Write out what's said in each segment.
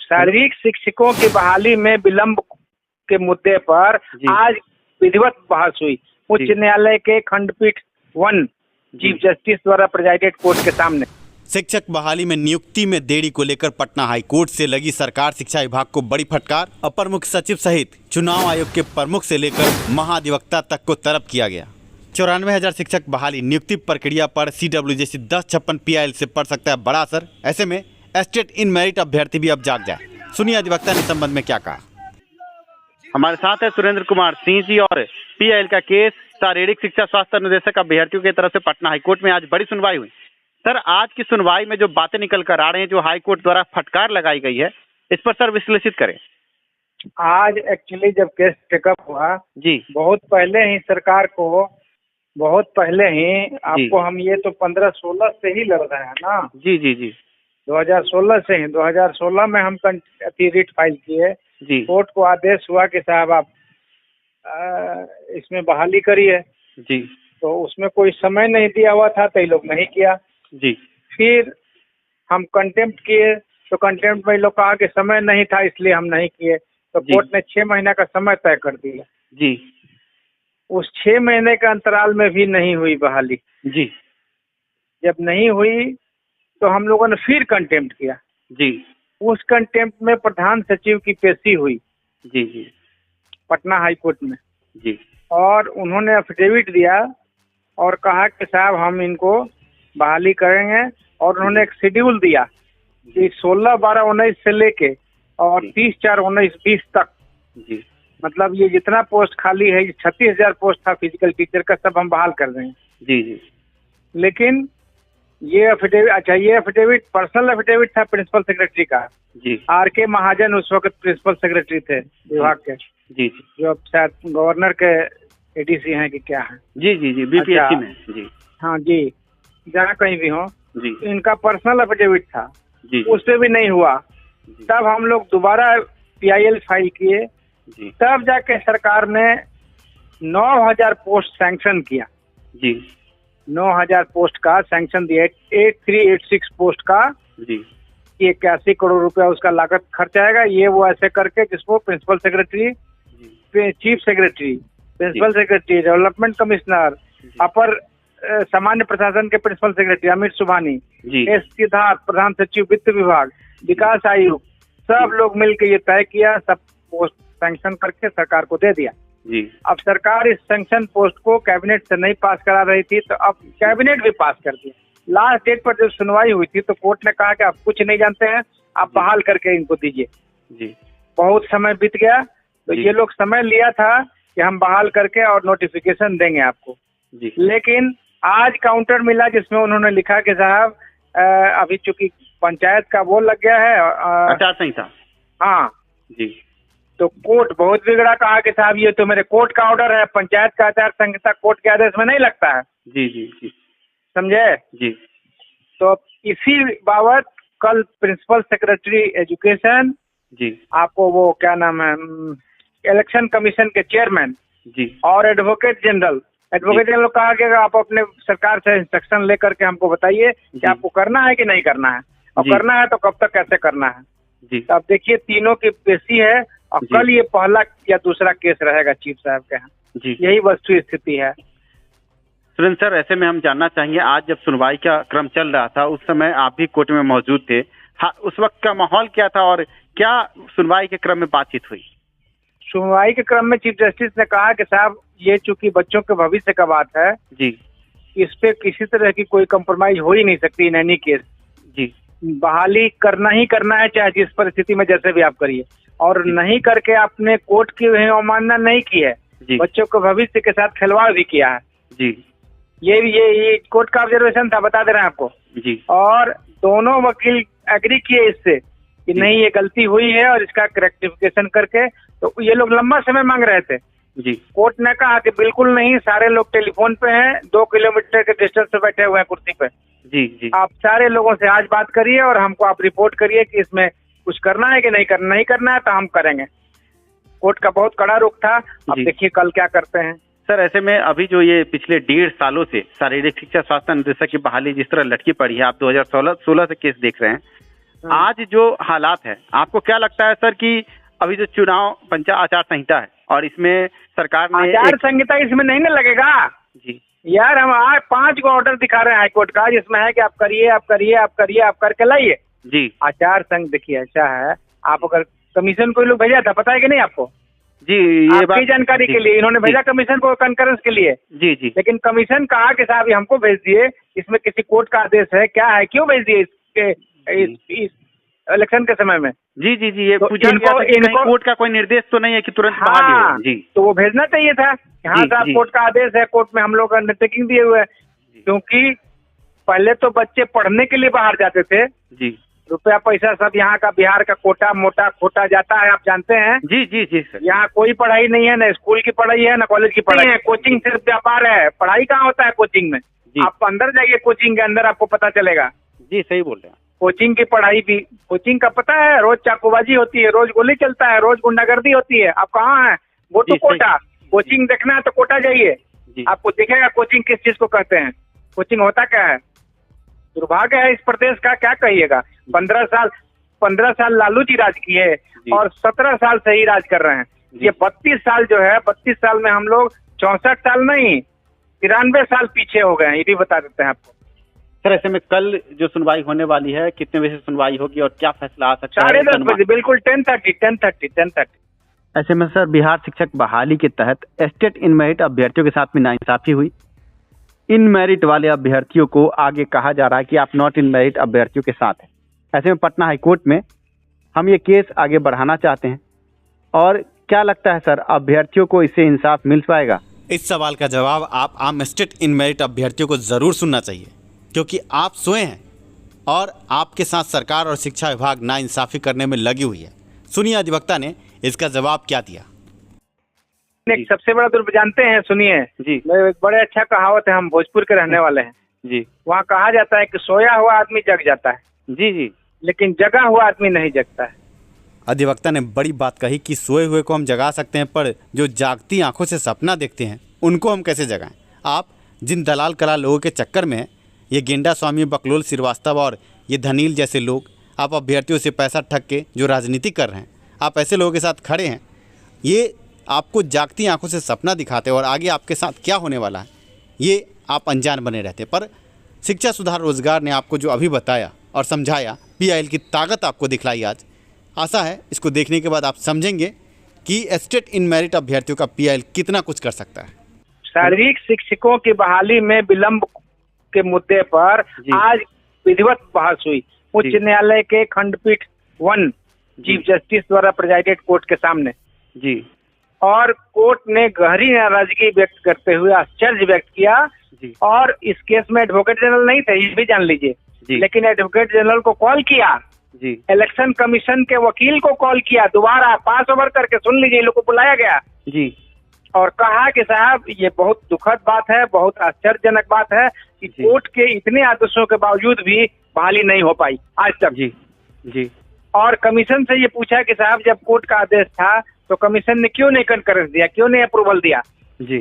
शारीरिक शिक्षकों की बहाली में विलंब के मुद्दे पर आज विधिवत बहस हुई उच्च न्यायालय के खंडपीठ 1 चीफ जस्टिस द्वारा प्रेजाइडेड कोर्ट के सामने। शिक्षक बहाली में नियुक्ति में देरी को लेकर पटना हाईकोर्ट से लगी सरकार शिक्षा विभाग को बड़ी फटकार। अपर मुख्य सचिव सहित चुनाव आयोग के प्रमुख से लेकर महाधिवक्ता तक को तलब किया गया। 94,000 शिक्षक बहाली नियुक्ति प्रक्रिया पर CW जैसी 1056 PIL से पड़ सकता है बड़ा असर। ऐसे में एस्टेट इन मेरिट अभ्यर्थी भी अब जाग जाए। सुनिए अधिवक्ता ने संबंध में क्या कहा। हमारे साथ है सुरेंद्र कुमार सिंह जी और PIL का केस शारीरिक शिक्षा स्वास्थ्य निदेशक अभ्यर्थियों की तरफ से पटना हाईकोर्ट में आज बड़ी सुनवाई हुई। सर, आज की सुनवाई में जो बातें निकल कर आ रही हैं, जो हाईकोर्ट द्वारा फटकार लगाई गई है, इस पर सर विश्लेषित करें। आज एक्चुअली जब केस टेकअप हुआ जी, बहुत पहले ही सरकार को आपको हम ये तो 15-16 से ही लड़ रहे हैं ना। जी जी जी 2016 से ही 2016 में हम रिट फाइल किए। कोर्ट को आदेश हुआ कि साहब आप इसमें बहाली करिए जी, तो उसमें कोई समय नहीं दिया हुआ था तो ये लोग नहीं किया जी। फिर हम कंटेम्प्ट किए तो कंटेम्प्ट में लोग कहा कि समय नहीं था इसलिए हम नहीं किए, तो कोर्ट ने 6 महीने का समय तय कर दिया जी। उस 6 महीने के अंतराल में भी नहीं हुई बहाली जी। जब नहीं हुई तो हम लोगों ने फिर कंटेम्प्ट किया जी। उस कंटेम्प्ट में प्रधान सचिव की पेशी हुई जी जी पटना हाई कोर्ट में जी, और उन्होंने एफिडेविट दिया और कहा कि साहब हम इनको बहाली करेंगे और उन्होंने एक शेड्यूल दिया कि 16/12/19 से लेके और 30/4/19-20 तक जी, मतलब ये जितना पोस्ट खाली है 36,000 पोस्ट था फिजिकल टीचर का, सब हम बहाल कर रहे हैं। जी जी। लेकिन ये एफिडेविट पर्सनल एफिडेविट था प्रिंसिपल सेक्रेटरी का जी। RK महाजन उस वक्त प्रिंसिपल सेक्रेटरी थे विभाग के, जी जी, जो अब शायद गवर्नर के ADC हैं कि क्या है। जी जी जी, BPSC में। जी हाँ जी, जहाँ कहीं भी हो जी, इनका पर्सनल एफिडेविट था जी, उस पे भी नहीं हुआ। तब हम लोग दोबारा PIL फाइल किए, तब जाके सरकार ने 9,000 पोस्ट सैंक्शन किया जी। 9,000 पोस्ट का सैंक्शन दिया 8386 पोस्ट का जी। 81 करोड़ रुपया उसका लागत खर्च आएगा। ये वो ऐसे करके जिसको principal secretary, chief secretary, principal secretary, development commissioner, अपर सामान्य प्रशासन के principal secretary Amit Subhani, S Siddharth प्रधान सचिव वित्त विभाग, विकास आयुक्त, सब लोग मिलकर ये तय किया, सब पोस्ट सैंक्शन करके सरकार को दे दिया जी। अब सरकार इस सैंक्शन पोस्ट को कैबिनेट से नहीं पास करा रही थी तो अब कैबिनेट भी पास कर दिया। लास्ट डेट पर जब सुनवाई हुई थी तो कोर्ट ने कहा कि आप कुछ नहीं जानते हैं, आप बहाल करके इनको दीजिए जी। बहुत समय बीत गया तो ये लोग समय लिया था कि हम बहाल करके और नोटिफिकेशन देंगे आपको जी। लेकिन आज काउंटर मिला जिसमें उन्होंने लिखा कि साहब अभी चूंकि पंचायत का वो लग गया है आचार संहिता। हाँ जी। तो कोर्ट बहुत बिगड़ा, कहा कि साहब ये तो मेरे कोर्ट का ऑर्डर है, पंचायत का आचार संहिता कोर्ट के आदेश में नहीं लगता है। जी जी जी, समझे जी। तो इसी बाबत कल प्रिंसिपल सेक्रेटरी एजुकेशन जी, आपको वो क्या नाम है इलेक्शन कमीशन के चेयरमैन जी और एडवोकेट जनरल कहा कि आप अपने सरकार से इंस्ट्रक्शन लेकर के हमको बताइए कि आपको करना है कि नहीं करना है, और करना है तो कब तक कैसे करना है। जी। तो अब देखिए तीनों की पेशी है और कल ये पहला या दूसरा केस रहेगा चीफ साहब के यहाँ। जी, यही वस्तु स्थिति है। सुरेंद्र सर, ऐसे में हम जानना चाहेंगे, आज जब सुनवाई का क्रम चल रहा था उस समय आप भी कोर्ट में मौजूद थे, हाँ, उस वक्त का माहौल क्या था और क्या सुनवाई के क्रम में बातचीत हुई? सुनवाई के क्रम में चीफ जस्टिस ने कहा कि साहब ये चूंकि बच्चों के भविष्य का बात है जी, इस पे किसी तरह की कोई कम्प्रोमाइज हो ही नहीं सकती इन एनी केस जी। बहाली करना ही करना है, चाहे जिस परिस्थिति में जैसे भी आप करिए, और नहीं करके आपने कोर्ट की अवमानना नहीं की है, बच्चों के भविष्य के साथ खिलवाड़ भी किया है जी। ये कोर्ट का ऑब्जर्वेशन था, बता दे रहे हैं आपको जी। और दोनों वकील एग्री किए इससे कि नहीं ये गलती हुई है और इसका रेक्टिफिकेशन करके, तो ये लोग लंबा समय मांग रहे थे जी। कोर्ट ने कहा कि बिल्कुल नहीं, सारे लोग टेलीफोन पे हैं, 2 किलोमीटर के डिस्टेंस पे बैठे हुए हैं कुर्सी पे। जी जी। आप सारे लोगों से आज बात करिए और हमको आप रिपोर्ट करिए कि इसमें कुछ करना है कि नहीं करना है तो हम करेंगे। कोर्ट का बहुत कड़ा रुख था। अब देखिए कल क्या करते हैं। सर, ऐसे में अभी जो ये पिछले 1.5 सालों से शारीरिक शिक्षा स्वास्थ्य निदेशक की बहाली जिस तरह लटकी पड़ी है, आप 2016 से केस देख रहे हैं, आज जो हालात है, आपको क्या लगता है सर कि अभी जो चुनाव पंचायत आचार संहिता है और इसमें सरकार ने आचार संहिता इसमें नहीं ना लगेगा जी यार। हम आज 5 को ऑर्डर दिखा रहे हैं हाईकोर्ट का, जिसमें है कि आप करिए आप करिए आप करिए आप करके लाइए जी आचार संघ। देखिए ऐसा है, आप अगर कमीशन कोई लोग भेजा था, पता है कि नहीं आपको? जी, ये बात आपकी जानकारी के लिए इन्होंने भेजा कमीशन को कंकरेंस के लिए। जी जी लेकिन कमीशन कहा कि साहब ये हमको भेज दिए, इसमें किसी कोर्ट का आदेश है क्या है, क्यों भेज दिए इसके इस इलेक्शन के समय में? जी जी जी, ये तो पूछा गया था कि कहीं कोर्ट का कोई निर्देश तो नहीं है कि तुरंत बहाली हो। जी, तो वो भेजना चाहिए था। हाँ साहब, कोर्ट का आदेश है, कोर्ट में हम लोग अंडरटेकिंग दिए हुए हैं। क्योंकि पहले तो बच्चे पढ़ने के लिए बाहर जाते थे जी, रुपया पैसा सब यहाँ का बिहार का कोटा मोटा खोटा जाता है, आप जानते हैं। जी जी जी सर, यहाँ कोई पढ़ाई नहीं है, ना स्कूल की पढ़ाई है ना कॉलेज की पढ़ाई है, कोचिंग सिर्फ व्यापार है। पढ़ाई कहाँ होता है कोचिंग में? आप अंदर जाइए कोचिंग के अंदर, आपको पता चलेगा। जी सही बोल रहे हैं। कोचिंग की पढ़ाई भी, कोचिंग का पता है, रोज चाकूबाजी होती है, रोज गोली चलता है, रोज गुंडागर्दी होती है। आप कहाँ हैं? वो तो कोटा। कोचिंग देखना है तो कोटा जाइए, आपको दिखेगा कोचिंग किस चीज को कहते हैं, कोचिंग होता क्या है। दुर्भाग्य है इस प्रदेश का, क्या कहिएगा। 15 साल लालू जी राज किए और 17 साल से ही राज कर रहे हैं। ये 32 साल जो है, 32 साल में हम लोग 64 साल नहीं 93 साल पीछे हो गए हैं, ये भी बता देते हैं आपको। सर ऐसे में कल जो सुनवाई होने वाली है, कितने बजे सुनवाई होगी और क्या फैसला आ सकता है? 10:30 बजे, बिल्कुल 10:30। ऐसे में सर बिहार शिक्षक बहाली के तहत स्टेट इन मेरिट अभ्यर्थियों के साथ में नाइंसाफी हुई। इन मेरिट वाले अभ्यर्थियों को आगे कहा जा रहा है कि आप नॉट इन मेरिट अभ्यर्थियों के साथ हैं। ऐसे में पटना हाईकोर्ट में हम ये केस आगे बढ़ाना चाहते हैं, और क्या लगता है सर अभ्यर्थियों को इससे इंसाफ मिल पाएगा? इस सवाल का जवाब आप आम स्टेट इन मेरिट अभ्यर्थियों को ज़रूर सुनना चाहिए, क्योंकि आप सोए हैं और आपके साथ सरकार और शिक्षा विभाग नाइंसाफ़ी करने में लगी हुई है। सुनिए अधिवक्ता ने इसका जवाब क्या दिया। एक सबसे बड़ा दुर्भाग्य जानते हैं, सुनिए जी, एक बड़े अच्छा कहावत है, हम भोजपुर के रहने वाले हैं जी। वहाँ कहा जाता है कि सोया हुआ आदमी जग जाता है जी जी, लेकिन जगा हुआ आदमी नहीं जगता है। अधिवक्ता ने बड़ी बात कही कि सोए हुए को हम जगा सकते हैं, पर जो जागती आंखों से सपना देखते हैं उनको हम कैसे जगाएं। आप जिन दलाल कला लोगों के चक्कर में ये गेंडा स्वामी, बकलोल श्रीवास्तव और ये धनील जैसे लोग, आप अभ्यर्थियों से पैसा ठग के जो राजनीति कर रहे हैं, आप ऐसे लोगों के साथ खड़े हैं। ये आपको जागती आंखों से सपना दिखाते और आगे आपके साथ क्या होने वाला है ये आप अनजान बने रहते। पर शिक्षा सुधार रोजगार ने आपको जो अभी बताया और समझाया, PIL की ताकत आपको दिखलाई आज। आशा है इसको देखने के बाद आप समझेंगे कि स्टेट इन मेरिट अभ्यर्थियों का PIL कितना कुछ कर सकता है। शारीरिक शिक्षकों की बहाली में विलंब के मुद्दे पर आज विधिवत बहस हुई उच्च न्यायालय के खंडपीठ 1 चीफ जस्टिस द्वारा प्रेजाइडेड कोर्ट के सामने जी। और कोर्ट ने गहरी नाराजगी व्यक्त करते हुए आश्चर्य व्यक्त किया जी। और इस केस में एडवोकेट जनरल नहीं थे, ये भी जान लीजिए, लेकिन एडवोकेट जनरल को कॉल किया जी, इलेक्शन कमीशन के वकील को कॉल किया, दोबारा पास ओवर करके, सुन लीजिए, इन लोग को बुलाया गया जी, और कहा कि साहब ये बहुत दुखद बात है, बहुत आश्चर्यजनक बात है कि कोर्ट के इतने आदेशों के बावजूद भी बहाली नहीं हो पाई आज तक जी जी। और कमीशन से ये पूछा कि साहब जब कोर्ट का आदेश था तो कमीशन ने क्यों नहीं कंकरेंस दिया, क्यों नहीं अप्रूवल दिया जी।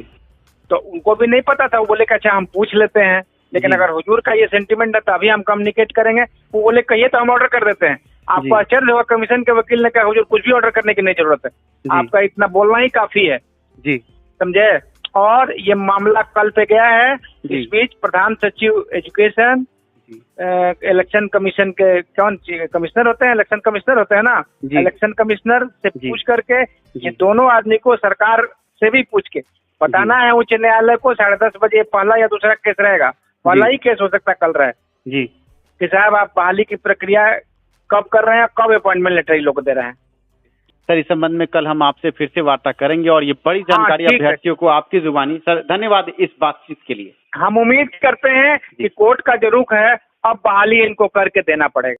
तो उनको भी नहीं पता था। वो बोले कि अच्छा हम पूछ लेते हैं, लेकिन अगर हुजूर का ये सेंटिमेंट है तो अभी हम कम्युनिकेट करेंगे। वो बोले कहिए तो हम ऑर्डर कर देते हैं। आपको आश्चर्य होगा, कमीशन के वकील ने कहा हुजूर कुछ भी ऑर्डर करने की नहीं जरूरत है, आपका इतना बोलना ही काफी है जी, समझे। और ये मामला कल पे गया है। इस बीच प्रधान सचिव एजुकेशन, इलेक्शन कमीशन के कौन कमिश्नर होते हैं, इलेक्शन कमिश्नर होते हैं ना, इलेक्शन कमिश्नर से पूछ करके ये दोनों आदमी को सरकार से भी पूछ के बताना है उच्च न्यायालय को 10:30 बजे पहला या दूसरा केस रहेगा। पहला ही केस हो सकता है कल रहे जी, कि साहब आप बहाली की प्रक्रिया कब कर रहे हैं, कब अपॉइंटमेंट लेटर इन लोग को दे रहे हैं। सर इस संबंध में कल हम आपसे फिर से वार्ता करेंगे और ये बड़ी जानकारी अभ्यर्थियों को आपकी जुबानी। सर धन्यवाद इस बातचीत के लिए। हम उम्मीद करते हैं कि कोर्ट का जो रुख है अब बहाली इनको करके देना पड़ेगा।